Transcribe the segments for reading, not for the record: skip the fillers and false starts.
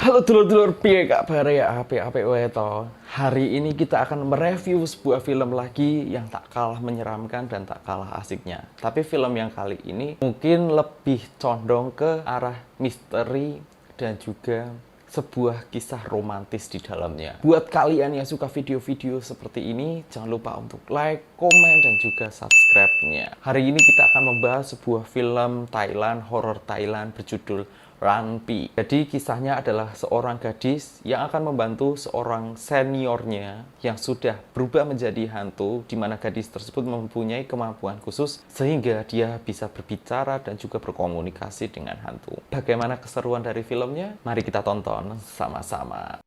Halo dulur-dulur, piye kabar ya? Apik-apik wae to. Hari ini kita akan mereview sebuah film lagi yang tak kalah menyeramkan dan tak kalah asiknya. Tapi film yang kali ini mungkin lebih condong ke arah misteri dan juga sebuah kisah romantis di dalamnya. Buat kalian yang suka video-video seperti ini, jangan lupa untuk like, komen, dan juga subscribe-nya. Hari ini kita akan membahas sebuah film Thailand, horor Thailand berjudul Ranpi. Jadi kisahnya adalah seorang gadis yang akan membantu seorang seniornya yang sudah berubah menjadi hantu, di mana gadis tersebut mempunyai kemampuan khusus sehingga dia bisa berbicara dan juga berkomunikasi dengan hantu. Bagaimana keseruan dari filmnya? Mari kita tonton sama-sama.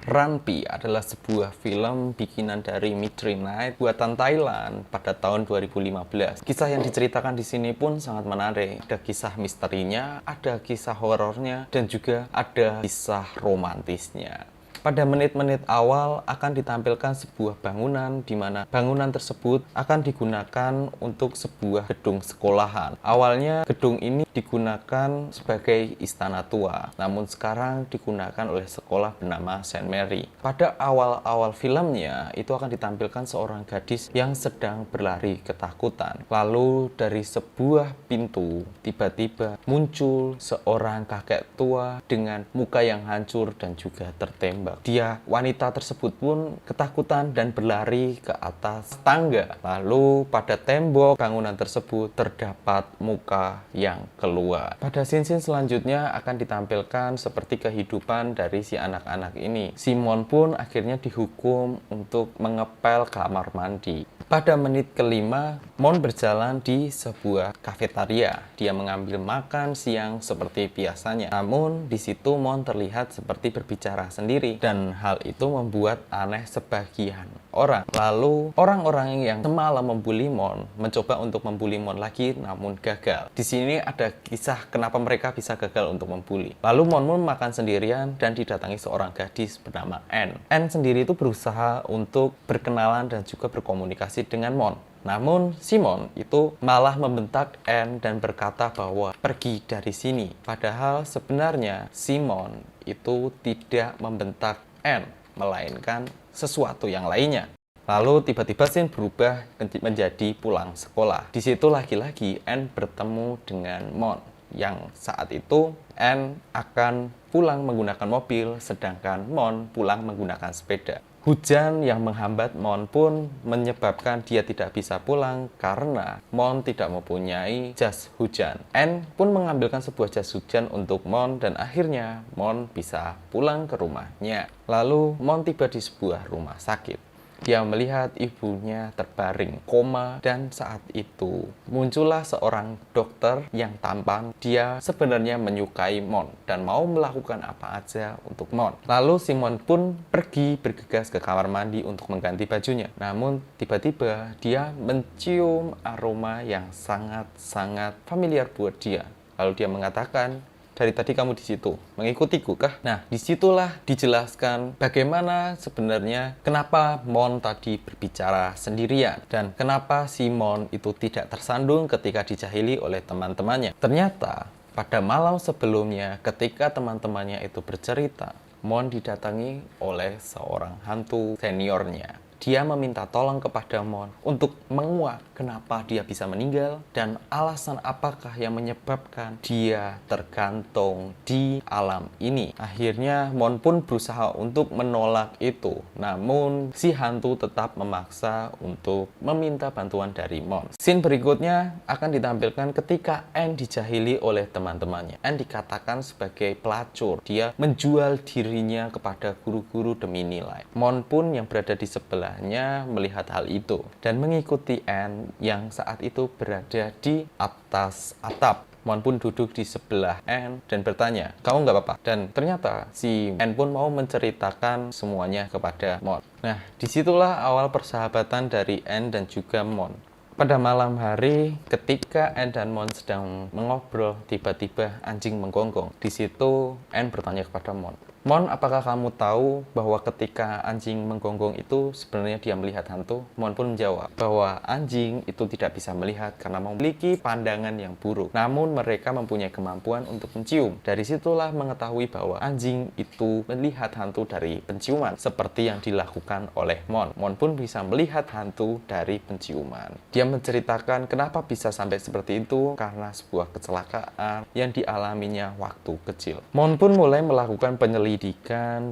Ranpi adalah sebuah film bikinan dari Midnight Night buatan Thailand pada tahun 2015. Kisah yang diceritakan di sini pun sangat menarik. Ada kisah misterinya, ada kisah horornya, dan juga ada kisah romantisnya. Pada menit-menit awal akan ditampilkan sebuah bangunan di mana bangunan tersebut akan digunakan untuk sebuah gedung sekolahan. Awalnya gedung ini digunakan sebagai istana tua, namun sekarang digunakan oleh sekolah bernama Saint Mary. Pada awal-awal filmnya itu akan ditampilkan seorang gadis yang sedang berlari ketakutan. Lalu dari sebuah pintu tiba-tiba muncul seorang kakek tua dengan muka yang hancur dan juga tertembak. Wanita tersebut pun ketakutan dan berlari ke atas tangga. Lalu pada tembok bangunan tersebut terdapat muka yang keluar. Pada scene-scene selanjutnya akan ditampilkan seperti kehidupan dari si anak-anak ini. Simon pun akhirnya dihukum untuk mengepel kamar mandi. Pada menit kelima, Mon berjalan di sebuah kafetaria. Dia mengambil makan siang seperti biasanya. Namun di situ Mon terlihat seperti berbicara sendiri dan hal itu membuat aneh sebagian orang. Lalu orang-orang yang semalam membuli Mon mencoba untuk membuli Mon lagi namun gagal. Di sini ada kisah kenapa mereka bisa gagal untuk membuli. Lalu Mon makan sendirian dan didatangi seorang gadis bernama Anne. Anne sendiri itu berusaha untuk berkenalan dan juga berkomunikasi dengan Mon. Namun Simon itu malah membentak Anne dan berkata bahwa pergi dari sini. Padahal sebenarnya Simon itu tidak membentak Anne, melainkan sesuatu yang lainnya. Lalu tiba-tiba scene berubah menjadi pulang sekolah. Di situ lagi-lagi Anne bertemu dengan Mon, yang saat itu Anne akan pulang menggunakan mobil, sedangkan Mon pulang menggunakan sepeda. Hujan yang menghambat Mon pun menyebabkan dia tidak bisa pulang karena Mon tidak mempunyai jas hujan. Anne pun mengambilkan sebuah jas hujan untuk Mon dan akhirnya Mon bisa pulang ke rumahnya. Lalu Mon tiba di sebuah rumah sakit. Dia melihat ibunya terbaring koma dan saat itu muncullah seorang dokter yang tampan. Dia sebenarnya menyukai Mon dan mau melakukan apa aja untuk Mon. Lalu Simon pun pergi bergegas ke kamar mandi untuk mengganti bajunya. Namun tiba-tiba dia mencium aroma yang sangat-sangat familiar buat dia. Lalu dia mengatakan, dari tadi kamu di situ, mengikutiku kah? Nah, disitulah dijelaskan bagaimana sebenarnya kenapa Mon tadi berbicara sendirian dan kenapa si Mon itu tidak tersandung ketika dijahili oleh teman-temannya. Ternyata pada malam sebelumnya ketika teman-temannya itu bercerita, Mon didatangi oleh seorang hantu seniornya. Dia meminta tolong kepada Mon untuk menguak kenapa dia bisa meninggal dan alasan apakah yang menyebabkan dia tergantung di alam ini. Akhirnya Mon pun berusaha untuk menolak itu, namun si hantu tetap memaksa untuk meminta bantuan dari Mon. Scene berikutnya akan ditampilkan ketika Anne dijahili oleh teman-temannya. Anne dikatakan sebagai pelacur. Dia menjual dirinya kepada guru-guru demi nilai. Mon pun yang berada di sebelah melihat hal itu dan mengikuti Anne yang saat itu berada di atas atap. Mon pun duduk di sebelah N dan bertanya, kamu nggak apa-apa? Dan ternyata si N pun mau menceritakan semuanya kepada Mon. Nah, disitulah awal persahabatan dari N dan juga Mon. Pada malam hari, ketika N dan Mon sedang mengobrol, tiba-tiba anjing menggonggong. Di situ N bertanya kepada Mon, Mon, apakah kamu tahu bahwa ketika anjing menggonggong itu sebenarnya dia melihat hantu? Mon pun menjawab bahwa anjing itu tidak bisa melihat karena memiliki pandangan yang buruk. Namun mereka mempunyai kemampuan untuk mencium. Dari situlah mengetahui bahwa anjing itu melihat hantu dari penciuman, seperti yang dilakukan oleh Mon. Mon pun bisa melihat hantu dari penciuman. Dia menceritakan kenapa bisa sampai seperti itu karena sebuah kecelakaan yang dialaminya waktu kecil. Mon pun mulai melakukan penyelidikan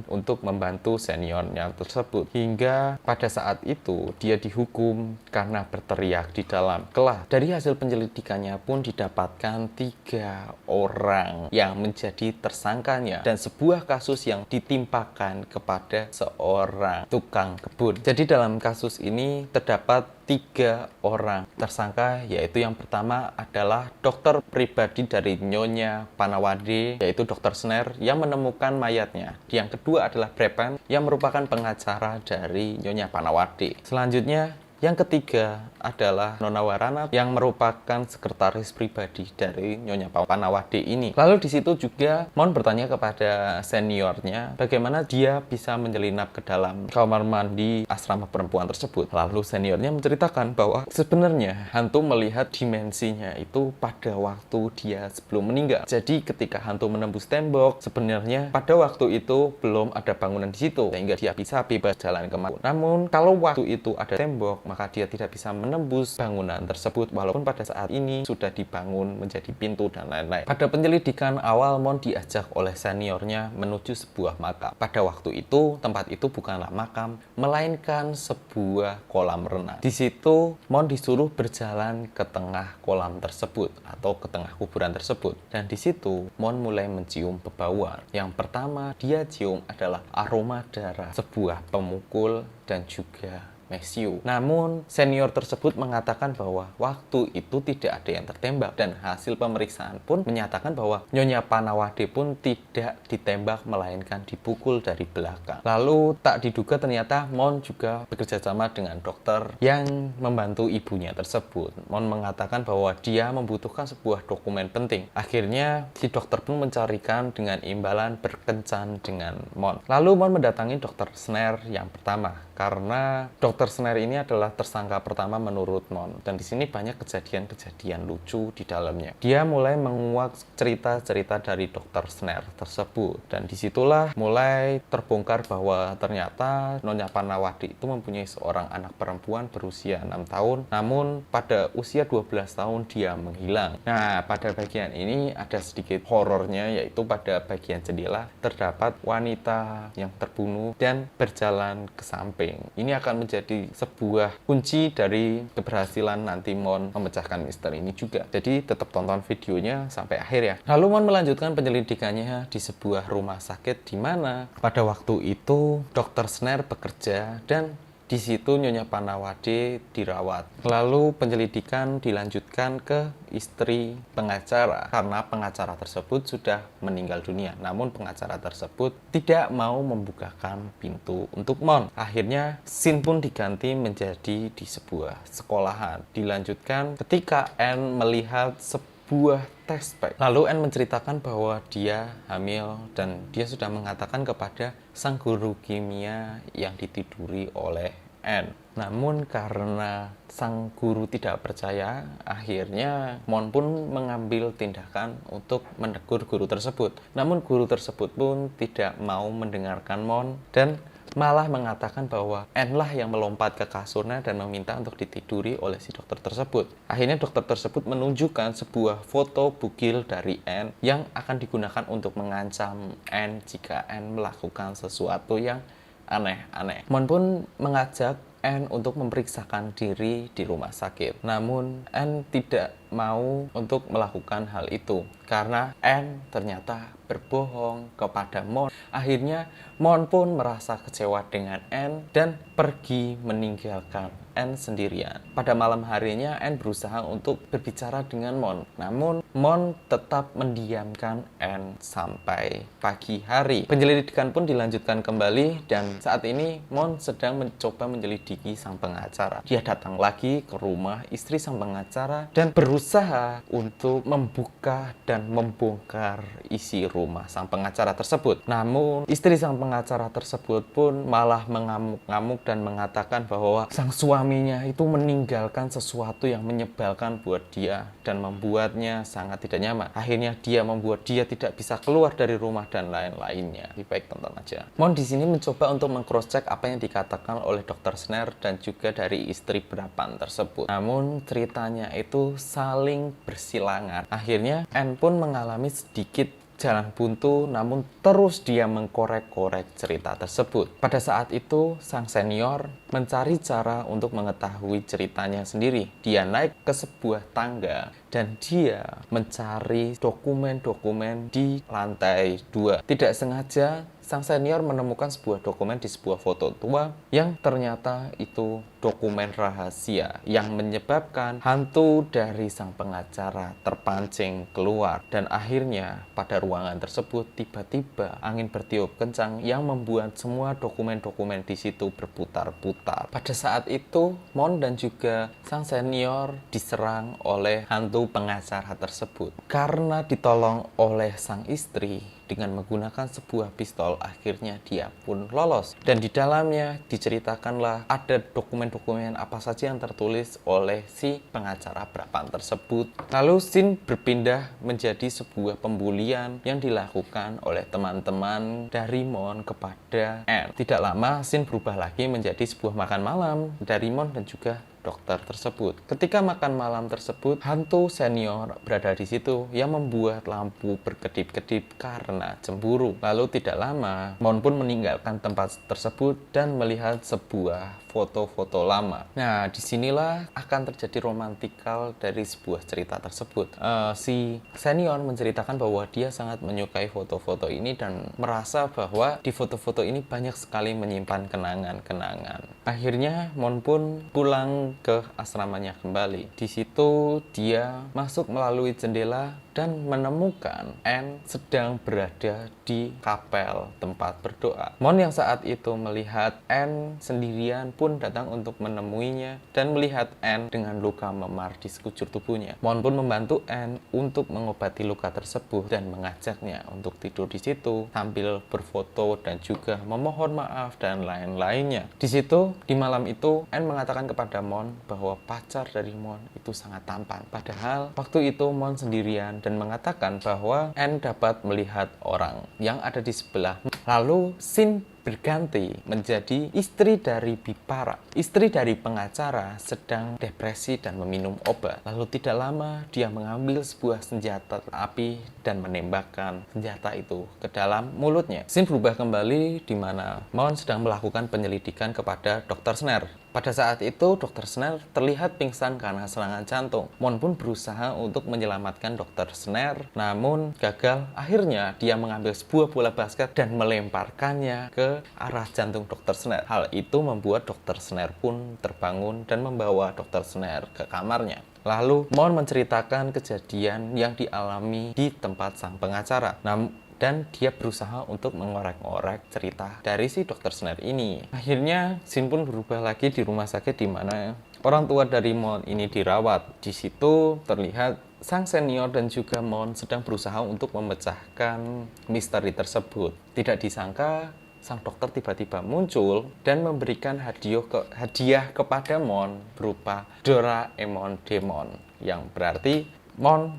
untuk membantu seniornya tersebut. Hingga pada saat itu dia dihukum karena berteriak di dalam kelas. Dari hasil penyelidikannya pun didapatkan 3 orang yang menjadi tersangkanya dan sebuah kasus yang ditimpakan kepada seorang tukang kebun. Jadi dalam kasus ini terdapat 3 orang tersangka, yaitu yang pertama adalah dokter pribadi dari Nyonya Panawade, yaitu Dr. Snare yang menemukan mayatnya. Yang kedua adalah Brepan yang merupakan pengacara dari Nyonya Panawade. Selanjutnya, yang ketiga adalah Nona Warana yang merupakan sekretaris pribadi dari Nyonya Panawade ini. Lalu di situ juga Mon bertanya kepada seniornya bagaimana dia bisa menyelinap ke dalam kamar mandi asrama perempuan tersebut. Lalu seniornya menceritakan bahwa sebenarnya hantu melihat dimensinya itu pada waktu dia sebelum meninggal. Jadi ketika hantu menembus tembok, sebenarnya pada waktu itu belum ada bangunan di situ sehingga dia bisa bebas jalan kemana. Namun kalau waktu itu ada tembok, maka dia tidak bisa menembus bangunan tersebut walaupun pada saat ini sudah dibangun menjadi pintu dan lain-lain. Pada penyelidikan awal, Mon diajak oleh seniornya menuju sebuah makam. Pada waktu itu, tempat itu bukanlah makam, melainkan sebuah kolam renang. Di situ, Mon disuruh berjalan ke tengah kolam tersebut atau ke tengah kuburan tersebut. Dan di situ, Mon mulai mencium bebauan. Yang pertama dia cium adalah aroma darah sebuah pemukul dan juga mesiu. Namun, senior tersebut mengatakan bahwa waktu itu tidak ada yang tertembak dan hasil pemeriksaan pun menyatakan bahwa Nyonya Panawade pun tidak ditembak melainkan dipukul dari belakang. Lalu, tak diduga ternyata Mon juga bekerja sama dengan dokter yang membantu ibunya tersebut. Mon mengatakan bahwa dia membutuhkan sebuah dokumen penting. Akhirnya, si dokter pun mencarikan dengan imbalan berkencan dengan Mon. Lalu, Mon mendatangi dokter Snare yang pertama karena Dr. Snare ini adalah tersangka pertama menurut Mon. Dan di sini banyak kejadian-kejadian lucu di dalamnya. Dia mulai menguak cerita-cerita dari Dr. Snare tersebut. Dan disitulah mulai terbongkar bahwa ternyata Nyonya Panawade itu mempunyai seorang anak perempuan berusia 6 tahun. Namun pada usia 12 tahun dia menghilang. Nah, pada bagian ini ada sedikit horornya, yaitu pada bagian jendela terdapat wanita yang terbunuh dan berjalan ke samping. Ini akan menjadi sebuah kunci dari keberhasilan nanti Mon memecahkan misteri ini juga. Jadi tetap tonton videonya sampai akhir ya. Lalu Mon melanjutkan penyelidikannya di sebuah rumah sakit di mana pada waktu itu Dr. Snare bekerja dan di situ Nyonya Panawade dirawat. Lalu penyelidikan dilanjutkan ke istri pengacara karena pengacara tersebut sudah meninggal dunia. Namun pengacara tersebut tidak mau membukakan pintu untuk Mon. Akhirnya scene pun diganti menjadi di sebuah sekolahan. Dilanjutkan ketika N melihat sebuah test pack. Lalu N menceritakan bahwa dia hamil dan dia sudah mengatakan kepada sang guru kimia yang ditiduri oleh N. Namun karena sang guru tidak percaya, akhirnya Mon pun mengambil tindakan untuk menegur guru tersebut. Namun guru tersebut pun tidak mau mendengarkan Mon dan malah mengatakan bahwa N lah yang melompat ke kasurnya dan meminta untuk ditiduri oleh si dokter tersebut. Akhirnya dokter tersebut menunjukkan sebuah foto bugil dari N yang akan digunakan untuk mengancam N jika N melakukan sesuatu yang aneh-aneh. Mon pun mengajak N untuk memeriksakan diri di rumah sakit. Namun N tidak mau untuk melakukan hal itu karena N ternyata berbohong kepada Mon. Akhirnya Mon pun merasa kecewa dengan N dan pergi meninggalkan Anne sendirian. Pada malam harinya, Anne berusaha untuk berbicara dengan Mon. Namun, Mon tetap mendiamkan Anne sampai pagi hari. Penyelidikan pun dilanjutkan kembali dan saat ini Mon sedang mencoba menyelidiki sang pengacara. Dia datang lagi ke rumah istri sang pengacara dan berusaha untuk membuka dan membongkar isi rumah sang pengacara tersebut. Namun, istri sang pengacara tersebut pun malah mengamuk-ngamuk dan mengatakan bahwa sang suaminya itu meninggalkan sesuatu yang menyebalkan buat dia dan membuatnya sangat tidak nyaman. Akhirnya dia membuat dia tidak bisa keluar dari rumah dan lain-lainnya. Lebih baik tonton aja. Mon di sini mencoba untuk meng-cross-check apa yang dikatakan oleh Dr. Snare dan juga dari istri Brapan tersebut. Namun ceritanya itu saling bersilangan. Akhirnya Anne pun mengalami sedikit jalan buntu, namun terus dia mengkorek-korek cerita tersebut. Pada saat itu, sang senior mencari cara untuk mengetahui ceritanya sendiri. Dia naik ke sebuah tangga dan dia mencari dokumen-dokumen di lantai 2. Tidak sengaja, sang senior menemukan sebuah dokumen di sebuah foto tua yang ternyata itu dokumen rahasia yang menyebabkan hantu dari sang pengacara terpancing keluar. Dan akhirnya pada ruangan tersebut tiba-tiba angin bertiup kencang yang membuat semua dokumen-dokumen di situ berputar-putar. Pada saat itu Mon dan juga sang senior diserang oleh hantu pengacara tersebut. Karena ditolong oleh sang istri dengan menggunakan sebuah pistol, akhirnya dia pun lolos. Dan di dalamnya diceritakanlah ada dokumen-dokumen apa saja yang tertulis oleh si pengacara Brapan tersebut. Lalu scene berpindah menjadi sebuah pembulian yang dilakukan oleh teman-teman dari Mon kepada Anne. Tidak lama scene berubah lagi menjadi sebuah makan malam dari Mon dan juga dokter tersebut. Ketika makan malam tersebut, hantu senior berada di situ yang membuat lampu berkedip-kedip karena cemburu. Lalu tidak lama, Mon pun meninggalkan tempat tersebut dan melihat sebuah foto-foto lama. Nah, disinilah akan terjadi romantikal dari sebuah cerita tersebut. Si senior menceritakan bahwa dia sangat menyukai foto-foto ini dan merasa bahwa di foto-foto ini banyak sekali menyimpan kenangan-kenangan. Akhirnya Mon pun pulang ke asramanya kembali. Di situ dia masuk melalui jendela dan menemukan Anne sedang berada di kapel tempat berdoa. Mon yang saat itu melihat Anne sendirian pun datang untuk menemuinya dan melihat Anne dengan luka memar di sekujur tubuhnya. Mon pun membantu Anne untuk mengobati luka tersebut dan mengajaknya untuk tidur di situ sambil berfoto dan juga memohon maaf dan lain-lainnya. Di situ, di malam itu, Anne mengatakan kepada Mon bahwa pacar dari Mon itu sangat tampan. Padahal waktu itu Mon sendirian dan mengatakan bahwa Anne dapat melihat orang yang ada di sebelah. Lalu scene berganti menjadi istri dari Bipara. Istri dari pengacara sedang depresi dan meminum obat. Lalu tidak lama dia mengambil sebuah senjata api dan menembakkan senjata itu ke dalam mulutnya. Scene berubah kembali di mana Mon sedang melakukan penyelidikan kepada Dr. Snare. Pada saat itu, Dr. Snare terlihat pingsan karena serangan jantung. Mon pun berusaha untuk menyelamatkan Dr. Snare, namun gagal. Akhirnya, dia mengambil sebuah bola basket dan melemparkannya ke arah jantung Dr. Snare. Hal itu membuat Dr. Snare pun terbangun dan membawa Dr. Snare ke kamarnya. Lalu, Mon menceritakan kejadian yang dialami di tempat sang pengacara. Dan dia berusaha untuk mengorek-orek cerita dari si Dr. Snare ini. Akhirnya, scene pun berubah lagi di rumah sakit di mana orang tua dari Mon ini dirawat. Di situ terlihat sang senior dan juga Mon sedang berusaha untuk memecahkan misteri tersebut. Tidak disangka, sang dokter tiba-tiba muncul dan memberikan hadiah kepada Mon berupa Doraemon Demon, yang berarti Mon.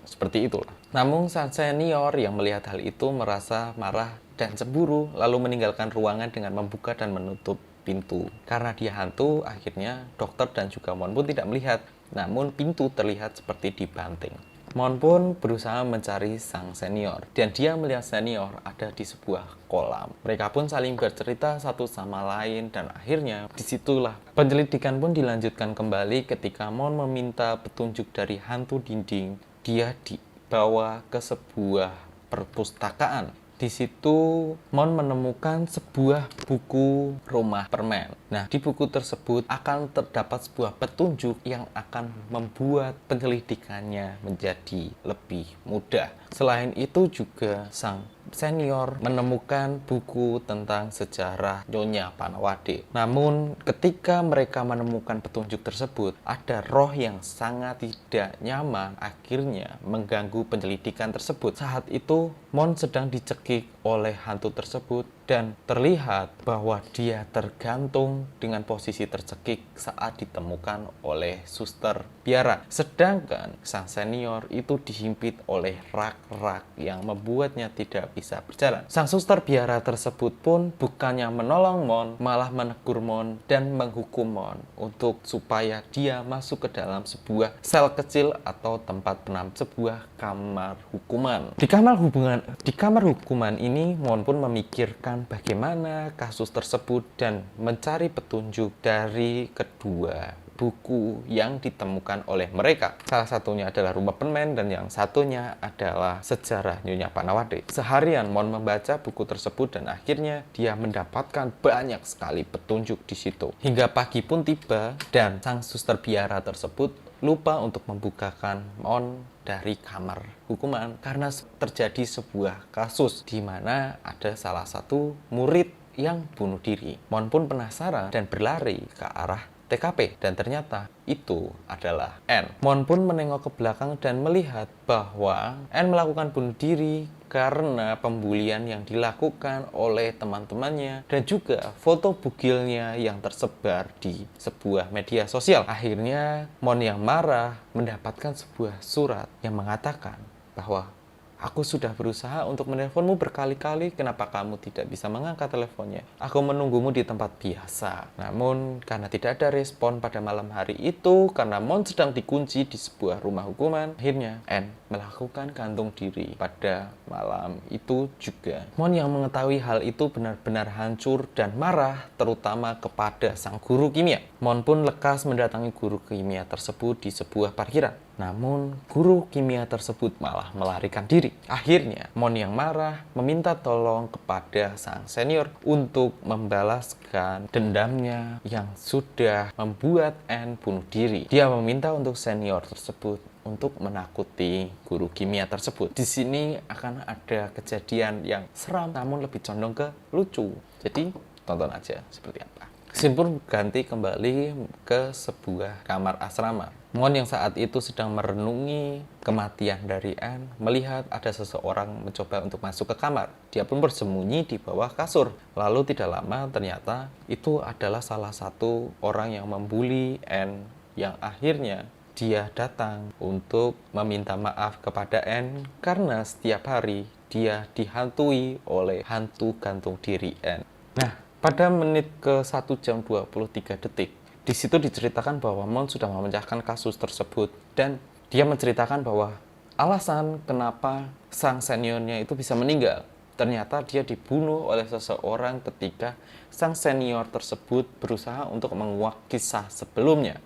Seperti itulah. Namun sang senior yang melihat hal itu merasa marah dan cemburu, lalu meninggalkan ruangan dengan membuka dan menutup pintu. Karena dia hantu, akhirnya dokter dan juga Mon pun tidak melihat, namun pintu terlihat seperti dibanting. Mon pun berusaha mencari sang senior, dan dia melihat senior ada di sebuah kolam. Mereka pun saling bercerita satu sama lain, dan akhirnya disitulah penyelidikan pun dilanjutkan kembali ketika Mon meminta petunjuk dari hantu dinding. Dia dibawa ke sebuah perpustakaan Di situ Mon menemukan sebuah buku rumah permen. Nah, di buku tersebut akan terdapat sebuah petunjuk yang akan membuat penyelidikannya menjadi lebih mudah. Selain itu juga sang senior menemukan buku tentang sejarah Nyonya Panawade. Namun ketika mereka menemukan petunjuk tersebut, ada roh yang sangat tidak nyaman akhirnya mengganggu penyelidikan tersebut. Saat itu Mon sedang dicekik oleh hantu tersebut dan terlihat bahwa dia tergantung dengan posisi tercekik saat ditemukan oleh suster biara. Sedangkan sang senior itu dihimpit oleh rak-rak yang membuatnya tidak bisa berjalan. Sang suster biara tersebut pun bukannya menolong Mon, malah menegur Mon dan menghukum Mon untuk supaya dia masuk ke dalam sebuah sel kecil atau tempat penam, sebuah kamar hukuman. Di kamar hukuman ini Mon pun memikirkan bagaimana kasus tersebut dan mencari petunjuk dari kedua buku yang ditemukan oleh mereka. Salah satunya adalah Rumah Permen dan yang satunya adalah Sejarah Nyonya Panawade. Seharian Mon membaca buku tersebut dan akhirnya dia mendapatkan banyak sekali petunjuk di situ. Hingga pagi pun tiba dan sang suster biara tersebut lupa untuk membukakan Mon dari kamar hukuman karena terjadi sebuah kasus di mana ada salah satu murid yang bunuh diri. Mon pun penasaran dan berlari ke arah TKP dan ternyata itu adalah N. Mon pun menengok ke belakang dan melihat bahwa N melakukan bunuh diri karena pembulian yang dilakukan oleh teman-temannya dan juga foto bugilnya yang tersebar di sebuah media sosial. Akhirnya Mon yang marah mendapatkan sebuah surat yang mengatakan bahwa aku sudah berusaha untuk menelponmu berkali-kali, kenapa kamu tidak bisa mengangkat teleponnya? Aku menunggumu di tempat biasa. Namun, karena tidak ada respon pada malam hari itu, karena Mon sedang dikunci di sebuah rumah hukuman, akhirnya N melakukan gantung diri pada malam itu juga. Mon yang mengetahui hal itu benar-benar hancur dan marah, terutama kepada sang guru kimia. Mon pun lekas mendatangi guru kimia tersebut di sebuah parkiran. Namun, guru kimia tersebut malah melarikan diri. Akhirnya, Mon yang marah meminta tolong kepada sang senior untuk membalaskan dendamnya yang sudah membuat N bunuh diri. Dia meminta untuk senior tersebut untuk menakuti guru kimia tersebut. Di sini akan ada kejadian yang seram namun lebih condong ke lucu. Jadi, tonton aja seperti apa. Scene pun ganti kembali ke sebuah kamar asrama. Mon yang saat itu sedang merenungi kematian dari N melihat ada seseorang mencoba untuk masuk ke kamar. Dia pun bersembunyi di bawah kasur. Lalu tidak lama ternyata itu adalah salah satu orang yang membuli N yang akhirnya dia datang untuk meminta maaf kepada N karena setiap hari dia dihantui oleh hantu gantung diri N. Nah, pada menit ke 1 jam 23 detik, di situ diceritakan bahwa Mon sudah memecahkan kasus tersebut dan dia menceritakan bahwa alasan kenapa sang seniornya itu bisa meninggal. Ternyata dia dibunuh oleh seseorang ketika sang senior tersebut berusaha untuk menguak kisah sebelumnya.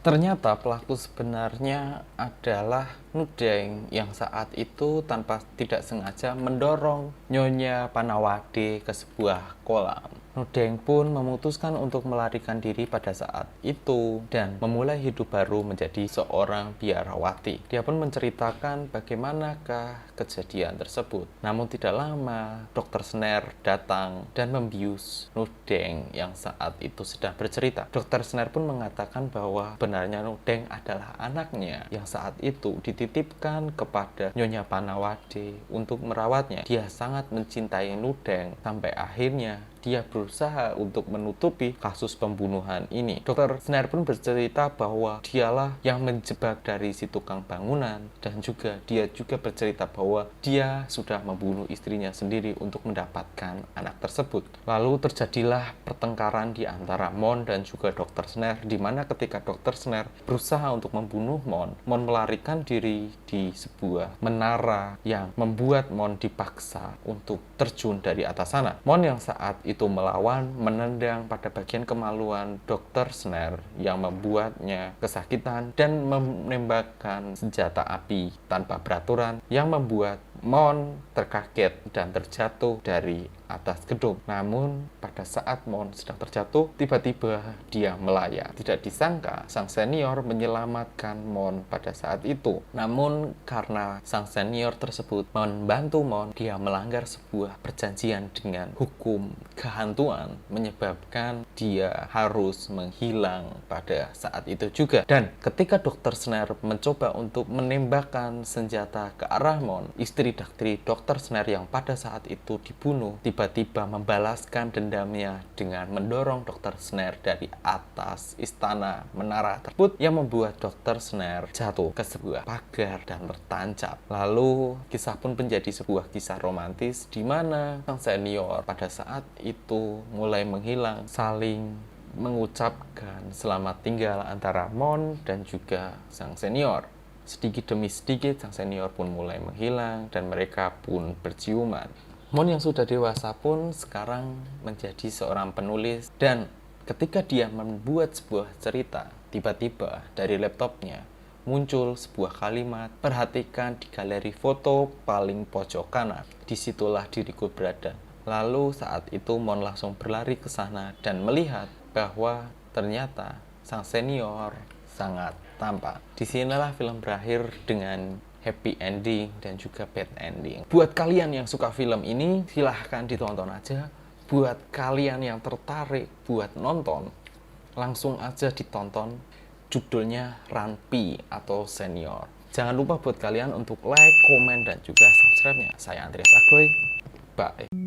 Ternyata pelaku sebenarnya adalah Nudeng yang saat itu tanpa tidak sengaja mendorong Nyonya Panawade ke sebuah kolam. Nudeng pun memutuskan untuk melarikan diri pada saat itu dan memulai hidup baru menjadi seorang biarawati. Dia pun menceritakan bagaimanakah kejadian tersebut. Namun tidak lama, Dr. Snare datang dan membius Nudeng yang saat itu sedang bercerita. Dr. Snare pun mengatakan bahwa sebenarnya Nudeng adalah anaknya yang saat itu dititipkan kepada Nyonya Panawade untuk merawatnya. Dia sangat mencintai Nudeng sampai akhirnya dia berusaha untuk menutupi kasus pembunuhan ini. Dr. Snare pun bercerita bahwa dialah yang menjebak dari si tukang bangunan dan juga dia juga bercerita bahwa dia sudah membunuh istrinya sendiri untuk mendapatkan anak tersebut. Lalu terjadilah pertengkaran di antara Mon dan juga Dr. Snare di mana ketika Dr. Snare berusaha untuk membunuh Mon melarikan diri di sebuah menara yang membuat Mon dipaksa untuk terjun dari atas sana. Mon yang saat itu melawan, menendang pada bagian kemaluan Dr. Snare yang membuatnya kesakitan dan menembakkan senjata api tanpa peraturan yang membuat Mon terkaget dan terjatuh dari atas gedung. Namun pada saat Mon sedang terjatuh, tiba-tiba dia melayang. Tidak disangka sang senior menyelamatkan Mon pada saat itu. Namun karena sang senior tersebut membantu Mon, dia melanggar sebuah perjanjian dengan hukum kehantuan, menyebabkan dia harus menghilang pada saat itu juga. Dan ketika Dr. Snare mencoba untuk menembakkan senjata ke arah Mon, istri dari Dr. Snare yang pada saat itu dibunuh tiba-tiba membalaskan dendamnya dengan mendorong Dr. Snare dari atas istana menara tersebut, yang membuat Dr. Snare jatuh ke sebuah pagar dan tertancap. Lalu kisah pun menjadi sebuah kisah romantis di mana sang senior pada saat itu mulai menghilang, saling mengucapkan selamat tinggal antara Mon dan juga sang senior. Sedikit demi sedikit sang senior pun mulai menghilang dan mereka pun berciuman. Mon yang sudah dewasa pun sekarang menjadi seorang penulis, dan ketika dia membuat sebuah cerita, tiba-tiba dari laptopnya muncul sebuah kalimat, "Perhatikan di galeri foto paling pojok kanan, disitulah diriku berada." Lalu saat itu Mon langsung berlari ke sana dan melihat bahwa ternyata sang senior sangat tampak. Disinilah film berakhir dengan happy ending dan juga bad ending. Buat kalian yang suka film ini, silahkan ditonton aja. Buat kalian yang tertarik buat nonton, langsung aja ditonton. Judulnya Ranpi atau Senior. Jangan lupa buat kalian untuk like, komen, dan juga subscribe-nya. Saya Andreas Agoy. Bye.